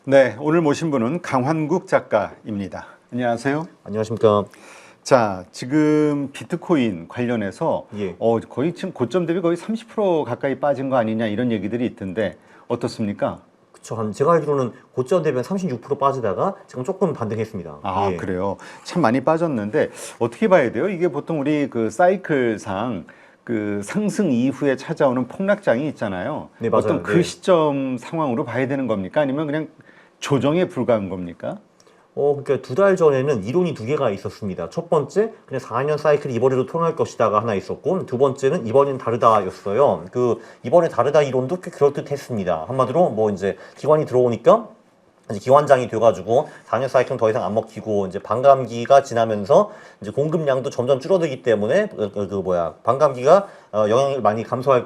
네, 오늘 모신 분은 강환국 작가입니다. 안녕하세요. 안녕하십니까. 자, 지금 비트코인 관련해서 예. 거의 지금 고점 대비 거의 30% 가까이 빠진 거 아니냐 이런 얘기들이 있던데 어떻습니까? 그쵸. 제가 알기로는 고점 대비 36% 빠지다가 지금 조금 반등했습니다. 아, 예. 그래요. 참 많이 빠졌는데 어떻게 봐야 돼요? 이게 보통 우리 그 사이클상 그 상승 이후에 찾아오는 폭락장이 있잖아요. 네, 맞아요. 어떤 그 네. 시점 상황으로 봐야 되는 겁니까? 아니면 그냥 조정에 불과한 겁니까? 그러니까 2달 전에는 이론이 두 개가 있었습니다. 첫 번째, 그냥 4년 사이클이 이번에도 통할 것이다가 하나 있었고, 두 번째는 이번엔 다르다였어요. 이번에 다르다 이론도 꽤 그럴듯했습니다. 한마디로 뭐 이제 기관이 들어오니까 이제 기관장이 돼가지고 4년 사이클은 더 이상 안 먹히고 이제 반감기가 지나면서 이제 공급량도 점점 줄어들기 때문에 반감기가 영향을 많이 감소할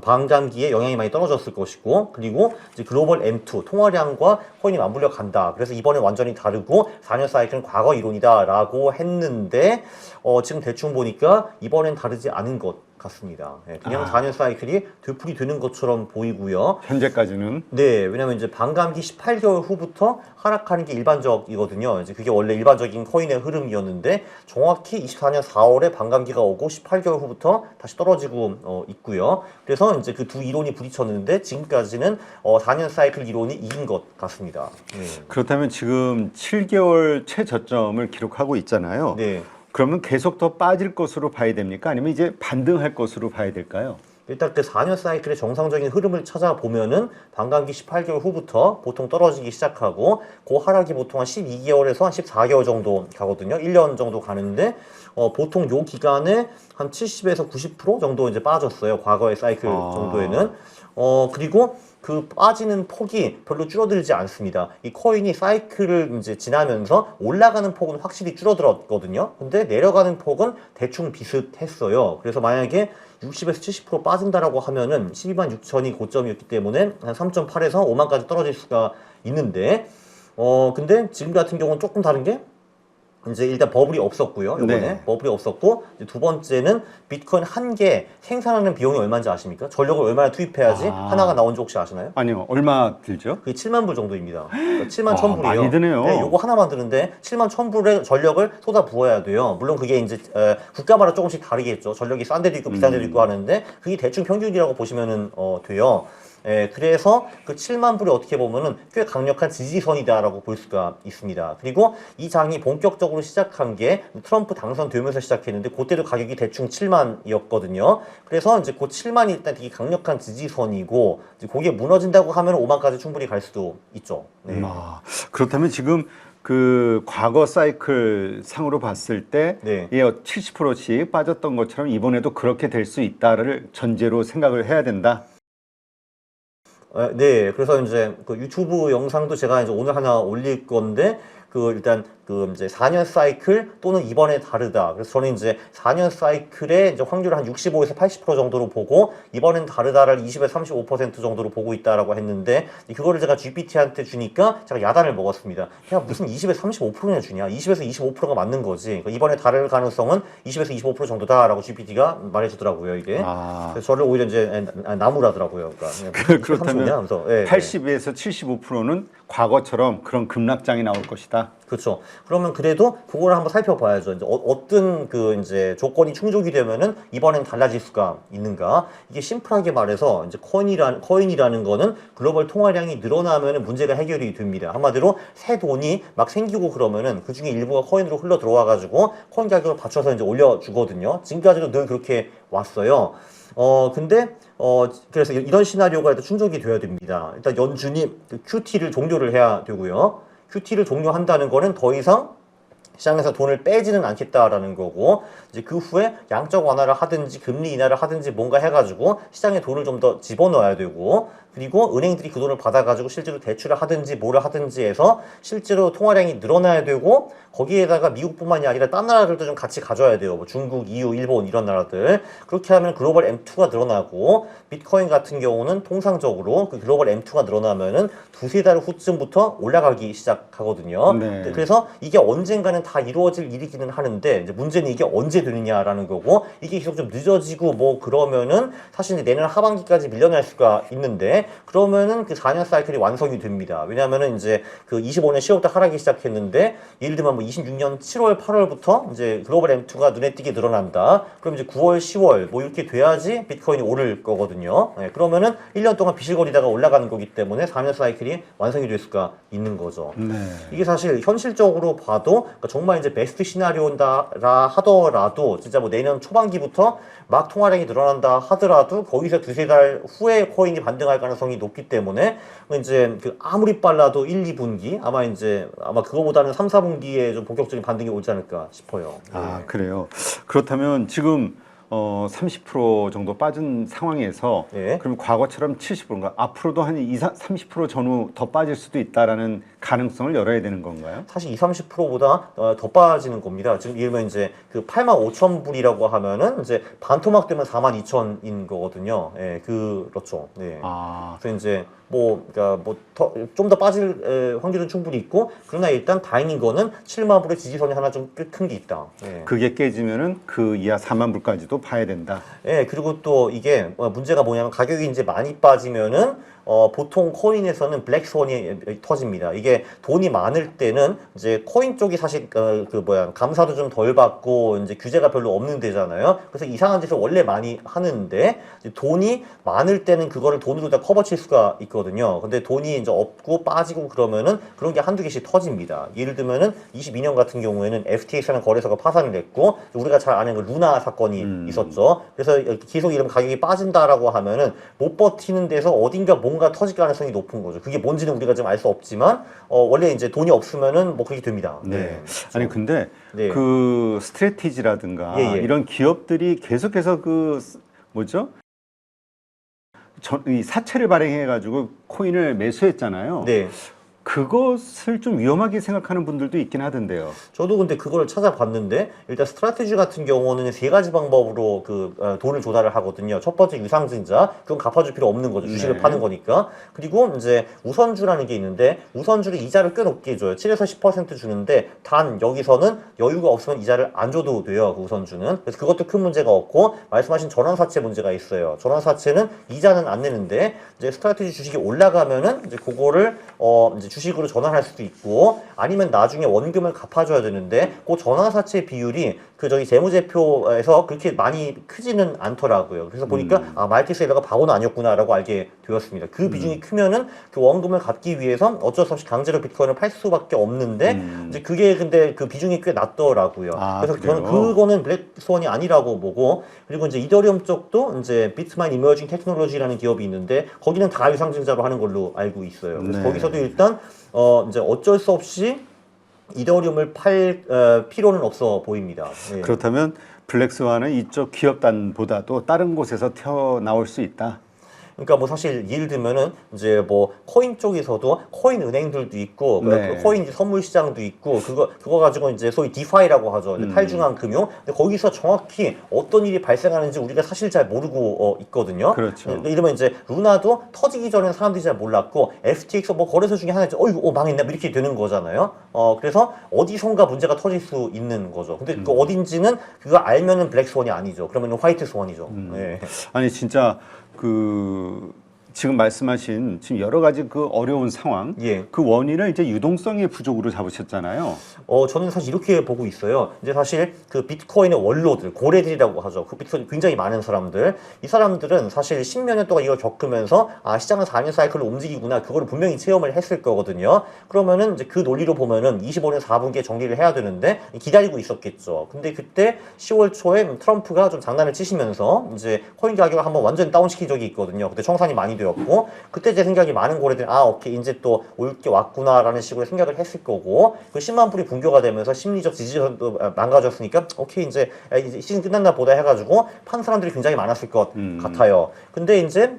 반감기에 영향이 많이 떨어졌을 것이고, 그리고 이제 글로벌 M2 통화량과 코인이 맞물려 간다. 그래서 이번에 완전히 다르고 4년 사이클은 과거 이론이다라고 했는데 지금 대충 보니까 이번엔 다르지 않은 것 같습니다. 그냥 4년 사이클이 되풀이 되는 것처럼 보이고요. 현재까지는. 네, 왜냐면 이제 반감기 18개월 후부터 하락하는 게 일반적이거든요. 이제 그게 원래 일반적인 코인의 흐름이었는데 정확히 24년 4월에 반감기가 오고 18개월 후부터 다시 떨어지고 있고요. 그래서 이제 그 두 이론이 부딪혔는데 지금까지는 4년 사이클 이론이 이긴 것 같습니다. 네. 그렇다면 지금 7개월 최저점을 기록하고 있잖아요. 네. 그러면 계속 더 빠질 것으로 봐야 됩니까? 아니면 이제 반등할 것으로 봐야 될까요? 일단 그 4년 사이클의 정상적인 흐름을 찾아보면은 반감기 18개월 후부터 보통 떨어지기 시작하고 그 하락이 보통 한 12개월에서 한 14개월 정도 가거든요. 1년 정도 가는데 보통 요 기간에 한 70에서 90% 정도 이제 빠졌어요. 과거의 사이클 정도에는. 그리고 그 빠지는 폭이 별로 줄어들지 않습니다. 이 코인이 사이클을 이제 지나면서 올라가는 폭은 확실히 줄어들었거든요. 근데 내려가는 폭은 대충 비슷했어요. 그래서 만약에 60에서 70% 빠진다라고 하면은 12만 6천이 고점이었기 때문에 한 3.8에서 5만까지 떨어질 수가 있는데, 근데 지금 같은 경우는 조금 다른 게 이제 일단 버블이 없었고요. 요번에 네. 버블이 없었고, 이제 두 번째는 비트코인 한 개 생산하는 비용이 얼마인지 아십니까? 전력을 얼마나 투입해야지 하나가 나온지 혹시 아시나요? 아니요. 얼마 들죠? 그게 7만 불 정도입니다. 그러니까 7만 1,000불이에요. 많이 드네요. 네, 요거 하나 만드는데 7만 1,000불의 전력을 쏟아 부어야 돼요. 물론 그게 이제 국가마다 조금씩 다르겠죠. 전력이 싼 데도 있고 비싼 데도 있고 하는데 그게 대충 평균이라고 보시면은 돼요. 그래서 그 7만 불이 어떻게 보면은 꽤 강력한 지지선이다라고 볼 수가 있습니다. 그리고 이 장이 본격적으로 시작한 게 트럼프 당선되면서 시작했는데 그때도 가격이 대충 7만이었거든요. 그래서 이제 그 7만이 일단 되게 강력한 지지선이고 이제 그게 무너진다고 하면 5만까지 충분히 갈 수도 있죠. 네. 그렇다면 지금 그 과거 사이클 상으로 봤을 때 네. 70%씩 빠졌던 것처럼 이번에도 그렇게 될 수 있다를 전제로 생각을 해야 된다. 네, 그래서 이제 그 유튜브 영상도 제가 이제 오늘 하나 올릴 건데 일단 이제 4년 사이클 또는 이번에 다르다. 그래서 저는 이제 4년 사이클의 이제 확률을 한 65에서 80% 정도로 보고 이번엔 다르다를 20에서 35% 정도로 보고 있다라고 했는데 그거를 제가 GPT한테 주니까 제가 야단을 먹었습니다. 야, 무슨 20에서 35%냐 주냐? 20에서 25%가 맞는 거지. 그러니까 이번에 다를 가능성은 20에서 25% 정도다라고 GPT가 말해주더라고요, 이게. 그래서 저를 오히려 이제 나무라더라고요. 그러니까 그렇다면 80에서 75%는 과거처럼 그런 급락장이 나올 것이다. 그렇죠. 그러면 그래도 그거를 한번 살펴봐야죠. 이제 어떤 이제 조건이 충족이 되면은 이번엔 달라질 수가 있는가? 이게 심플하게 말해서 이제 코인이라는 거는 글로벌 통화량이 늘어나면은 문제가 해결이 됩니다. 한마디로 새 돈이 막 생기고 그러면은 그 중에 일부가 코인으로 흘러 들어와가지고 코인 가격을 받쳐서 이제 올려주거든요. 지금까지도 늘 그렇게 왔어요. 근데 그래서 이런 시나리오가 일단 충족이 돼야 됩니다. 일단 연준이 QT를 종료를 해야 되고요. QT를 종료한다는 거는 더 이상 시장에서 돈을 빼지는 않겠다라는 거고, 이제 그 후에 양적 완화를 하든지 금리 인하를 하든지 뭔가 해가지고 시장에 돈을 좀 더 집어넣어야 되고, 그리고 은행들이 그 돈을 받아가지고 실제로 대출을 하든지 뭐를 하든지 해서 실제로 통화량이 늘어나야 되고, 거기에다가 미국뿐만이 아니라 딴 나라들도 좀 같이 가져야 돼요. 뭐 중국, EU, 일본 이런 나라들. 그렇게 하면 글로벌 M2가 늘어나고, 비트코인 같은 경우는 통상적으로 그 글로벌 M2가 늘어나면은 두세 달 후쯤부터 올라가기 시작하거든요. 네. 그래서 이게 언젠가는 다 이루어질 일이기는 하는데 이제 문제는 이게 언제 되느냐라는 거고 이게 계속 좀 늦어지고 뭐 그러면은 사실 이제 내년 하반기까지 밀려날 수가 있는데 그러면은 그 4년 사이클이 완성이 됩니다. 왜냐하면은 이제 그 25년 10월부터 하락이 시작했는데 예를 들면 뭐 26년 7월 8월부터 이제 글로벌 M2가 눈에 띄게 늘어난다. 그럼 이제 9월 10월 뭐 이렇게 돼야지 비트코인이 오를 거거든요. 네, 그러면은 1년 동안 비실거리다가 올라가는 거기 때문에 4년 사이클이 완성이 될 수가 있는 거죠. 네. 이게 사실 현실적으로 봐도 그러니까 정말 이제 베스트 시나리오라 하더라도 진짜 뭐 내년 초반기부터 막 통화량이 늘어난다 하더라도 거기서 두세 달 후에 코인이 반등할 가능성이 높기 때문에 이제 그 아무리 빨라도 1, 2분기 아마 그거보다는 3, 4분기에 좀 본격적인 반등이 오지 않을까 싶어요. 아, 네. 그래요. 그렇다면 지금 30% 정도 빠진 상황에서 네. 그럼 과거처럼 70%인가 앞으로도 한 30% 전후 더 빠질 수도 있다라는 가능성을 열어야 되는 건가요? 사실 20, 30%보다 더 빠지는 겁니다. 지금 예를 들면 이제 그 85,000불이라고 하면은 이제 반토막 되면 42,000인 거거든요. 예, 그렇죠. 네. 아, 그래서 이제 그러니까 좀 더 빠질 확률은 충분히 있고 그러나 일단 다행인 거는 7만 불의 지지선이 하나 좀 큰 게 있다. 예. 그게 깨지면은 그 이하 4만 불까지도 봐야 된다. 예, 그리고 또 이게 문제가 뭐냐면 가격이 이제 많이 빠지면은 보통 코인에서는 블랙스원이 터집니다. 이게 돈이 많을 때는 이제 코인 쪽이 사실 감사도 좀 덜 받고 이제 규제가 별로 없는 데잖아요. 그래서 이상한 짓을 원래 많이 하는데 이제 돈이 많을 때는 그거를 돈으로 다 커버칠 수가 있거든요. 근데 돈이 이제 없고 빠지고 그러면은 그런 게 한두 개씩 터집니다. 예를 들면은 22년 같은 경우에는 FTX라는 거래소가 파산이 됐고 우리가 잘 아는 그 루나 사건이 있었죠. 그래서 계속 이러면 가격이 빠진다라고 하면은 못 버티는 데서 어딘가 뭔가 터질 가능성이 높은 거죠. 그게 뭔지는 우리가 좀 알 수 없지만 원래 이제 돈이 없으면은 뭐 그렇게 됩니다. 네. 아니 근데 네. 그 스트래티지라든가 예, 예. 이런 기업들이 계속해서 뭐죠? 이 사채를 발행해 가지고 코인을 매수했잖아요. 네. 그것을 좀 위험하게 생각하는 분들도 있긴 하던데요. 저도 근데 그걸 찾아봤는데 일단 스트래티지 같은 경우는 세 가지 방법으로 돈을 조달을 하거든요. 첫 번째 유상증자, 그건 갚아줄 필요 없는 거죠. 주식을 네. 파는 거니까. 그리고 이제 우선주라는 게 있는데 우선주를 이자를 꽤 높게 줘요. 7에서 10% 주는데 단 여기서는 여유가 없으면 이자를 안 줘도 돼요. 그 우선주는. 그래서 그것도 큰 문제가 없고 말씀하신 전환사채 문제가 있어요. 전환사채는 이자는 안 내는데 이제 스트래티지 주식이 올라가면은 이제 그거를 이제 주식으로 전환할 수도 있고 아니면 나중에 원금을 갚아줘야 되는데 그 전환사채 비율이 재무제표에서 그렇게 많이 크지는 않더라고요. 그래서 보니까 말티셀러가 바보는 아니었구나라고 알게 되었습니다. 그 비중이 크면은 그 원금을 갚기 위해서 어쩔 수 없이 강제로 비트코인을 팔 수밖에 없는데 이제 그게 근데 그 비중이 꽤 낮더라고요. 아, 그래서 그래요? 저는 그거는 블랙스원이 아니라고 보고 그리고 이제 이더리움 쪽도 이제 비트마인 이머징 테크놀로지라는 기업이 있는데 거기는 다 유상증자로 하는 걸로 알고 있어요. 그래서 네. 거기서도 일단 이제 어쩔 수 없이 이더리움을 팔 필요는 없어 보입니다. 네. 그렇다면 블랙스완은 이쪽 기업단보다도 다른 곳에서 튀어나올 수 있다. 그러니까 뭐 사실 예를 들면은 이제 뭐 코인 쪽에서도 코인 은행들도 있고 네. 코인 선물 시장도 있고 그거 가지고 이제 소위 디파이라고 하죠. 이제 탈중앙 금융. 근데 거기서 정확히 어떤 일이 발생하는지 우리가 사실 잘 모르고 있거든요. 그렇죠. 이러면 이제 루나도 터지기 전에는 사람들이 잘 몰랐고 FTX 뭐 거래소 중에 하나 있죠. 이거 망했네. 뭐 이렇게 되는 거잖아요. 그래서 어디선가 문제가 터질 수 있는 거죠. 근데 그 어딘지는 그거 알면은 블랙스원이 아니죠. 그러면은 화이트 스원이죠. 네. 아니 진짜 지금 말씀하신 지금 여러 가지 그 어려운 상황, 예. 그 원인을 이제 유동성의 부족으로 잡으셨잖아요. 저는 사실 이렇게 보고 있어요. 이제 사실 그 비트코인의 원로들, 고래들이라고 하죠. 그 비트코인 굉장히 많은 사람들. 이 사람들은 사실 10몇 년 동안 이걸 겪으면서 시장은 4년 사이클로 움직이구나. 그거를 분명히 체험을 했을 거거든요. 그러면은 이제 그 논리로 보면은 25년 4분기에 정리를 해야 되는데 기다리고 있었겠죠. 근데 그때 10월 초에 트럼프가 좀 장난을 치시면서 이제 코인 가격을 한번 완전 다운시킨 적이 있거든요. 그때 청산이 많이 되었고 그때 제 생각이 많은 고래들이 오케이 이제 또 올 게 왔구나라는 식으로 생각을 했을 거고 그 10만 불이 붕괴가 되면서 심리적 지지선도 망가졌으니까 오케이 이제 시즌 끝났나 보다 해가지고 판 사람들이 굉장히 많았을 것 같아요. 근데 이제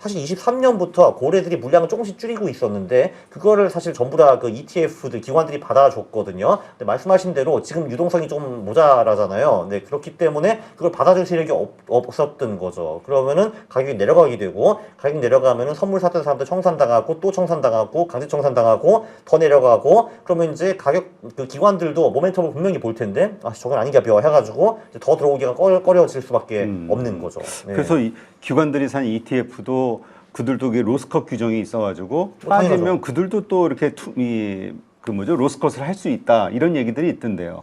사실 23년부터 고래들이 물량을 조금씩 줄이고 있었는데 그거를 사실 전부 다 그 ETF들 기관들이 받아줬거든요. 근데 말씀하신 대로 지금 유동성이 좀 모자라잖아요. 네, 그렇기 때문에 그걸 받아줄 세력이 없었던 거죠. 그러면은 가격이 내려가게 되고 가격이 조금 내려가면은 선물 샀던 사람들 청산당하고 또 청산당하고 강제 청산당하고 더 내려가고 그러면 이제 가격 그 기관들도 모멘텀을 분명히 볼 텐데 아 저건 아닌가 벼 해가지고 이제 더 들어오기가 꺼려질 수밖에 없는 거죠. 네. 그래서 이 기관들이 산 ETF도 그들도 그게 로스컷 규정이 있어가지고 빠지면 당연하죠. 그들도 또 이렇게 그 뭐죠 로스컷을 할 수 있다 이런 얘기들이 있던데요.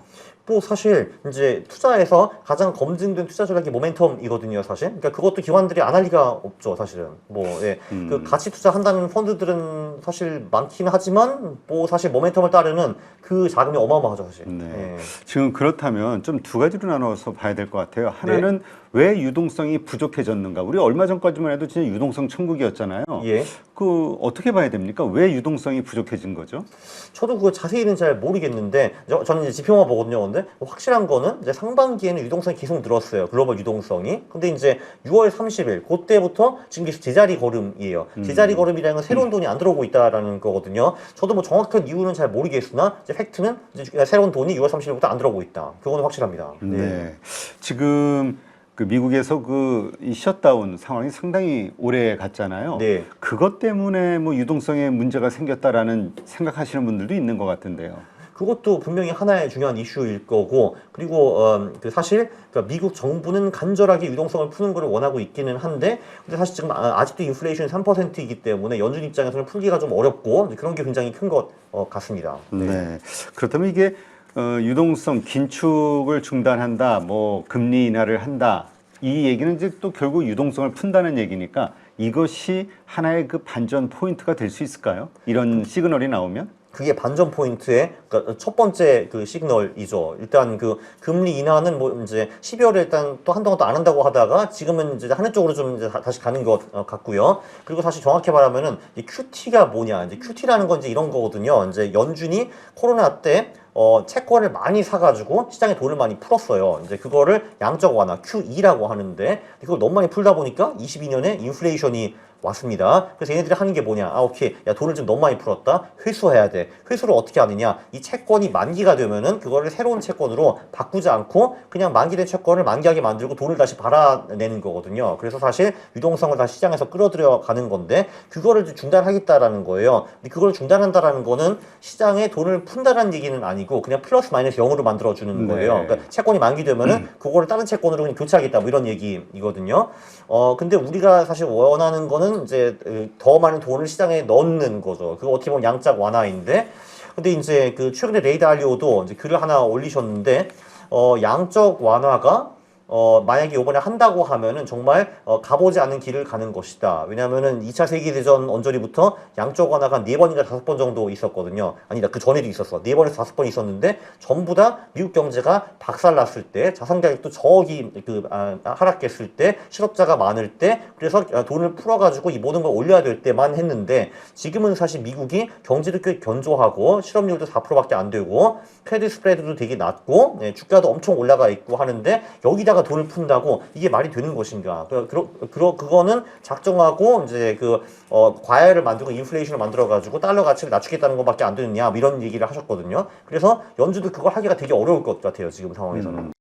뭐 사실 이제 투자에서 가장 검증된 투자 전략이 모멘텀이거든요, 사실. 그러니까 그것도 기관들이 안 할 리가 없죠, 사실은. 뭐 예. 그 가치 투자한다는 펀드들은 사실 많긴 하지만 뭐 사실 모멘텀을 따르는 그 자금이 어마어마하죠, 사실. 네. 예. 지금 그렇다면 좀 두 가지로 나눠서 봐야 될 것 같아요. 하나는 왜 유동성이 부족해졌는가? 우리 얼마 전까지만 해도 진짜 유동성 천국이었잖아요. 예. 그 어떻게 봐야 됩니까? 왜 유동성이 부족해진 거죠? 저도 그거 자세히는 잘 모르겠는데 저는 이제 지표만 보거든요. 근데 확실한 거는 이제 상반기에는 유동성이 계속 늘었어요. 글로벌 유동성이. 근데 이제 6월 30일 그때부터 지금 계속 제자리 걸음이에요. 제자리 걸음이라는 건 새로운 돈이 안 들어오고 있다라는 거거든요. 저도 뭐 정확한 이유는 잘 모르겠으나 이제 팩트는 이제 새로운 돈이 6월 30일부터 안 들어오고 있다. 그거는 확실합니다. 네. 지금 그 미국에서 이 셧다운 상황이 상당히 오래 갔잖아요. 네. 그것 때문에 뭐 유동성에 문제가 생겼다라는 생각하시는 분들도 있는 것 같은데요. 그것도 분명히 하나의 중요한 이슈일 거고 그리고 그 사실 그러니까 미국 정부는 간절하게 유동성을 푸는 걸 원하고 있기는 한데 근데 사실 지금 아직도 인플레이션이 3%이기 때문에 연준 입장에서는 풀기가 좀 어렵고 그런 게 굉장히 큰 것 같습니다. 네. 그렇다면 이게 유동성 긴축을 중단한다, 뭐 금리 인하를 한다. 이 얘기는 이제 또 결국 유동성을 푼다는 얘기니까 이것이 하나의 그 반전 포인트가 될 수 있을까요? 이런 시그널이 나오면? 그게 반전 포인트의 그러니까 첫 번째 그 시그널이죠. 일단 그 금리 인하는 뭐 이제 12월에 일단 또 한동안 또 안 한다고 하다가 지금은 이제 하는 쪽으로 좀 이제 다시 가는 것 같고요. 그리고 사실 정확히 말하면은 이 QT가 뭐냐? 이제 QT라는 건 이제 이런 거거든요. 이제 연준이 코로나 때 채권을 많이 사가지고 시장에 돈을 많이 풀었어요. 이제 그거를 양적 완화 QE라고 하는데 그걸 너무 많이 풀다 보니까 22년에 인플레이션이 왔습니다. 그래서 얘네들이 하는 게 뭐냐? 아, 오케이. 야, 돈을 좀 너무 많이 풀었다. 회수해야 돼. 회수를 어떻게 하느냐? 이 채권이 만기가 되면은 그거를 새로운 채권으로 바꾸지 않고 그냥 만기된 채권을 만기하게 만들고 돈을 다시 받아내는 거거든요. 그래서 사실 유동성을 다시 시장에서 끌어들여 가는 건데 그거를 중단하겠다라는 거예요. 근데 그걸 중단한다라는 거는 시장에 돈을 푼다라는 얘기는 아니고 그냥 플러스 마이너스 0으로 만들어주는 거예요. 네. 그러니까 채권이 만기되면은 그거를 다른 채권으로 그냥 교체하겠다 뭐 이런 얘기이거든요. 근데 우리가 사실 원하는 거는 이제 더 많은 돈을 시장에 넣는 거죠. 그거 어떻게 보면 양적 완화인데, 근데 이제 그 최근에 레이 달리오도 이제 글을 하나 올리셨는데, 양적 완화가 만약에 이번에 한다고 하면은 정말 가보지 않은 길을 가는 것이다. 왜냐하면은 2차 세계대전 언저리부터 양적 완화가 4번인가 5번 정도 있었거든요. 아니다, 그 전에도 있었어. 4번에서 5번 있었는데 전부 다 미국 경제가 박살났을 때, 자산 가격도 저기 하락했을 때, 실업자가 많을 때, 그래서 돈을 풀어가지고 이 모든 걸 올려야 될 때만 했는데 지금은 사실 미국이 경제도 꽤 견조하고 실업률도 4%밖에 안 되고 크레딧 스프레드도 되게 낮고 주가도 엄청 올라가 있고 하는데 여기다가 돈을 푼다고 이게 말이 되는 것인가? 그거는 작정하고 이제 과열을 만들고 인플레이션을 만들어 가지고 달러 가치를 낮추겠다는 것밖에 안 되느냐? 뭐 이런 얘기를 하셨거든요. 그래서 연준도 그걸 하기가 되게 어려울 것 같아요. 지금 상황에서는.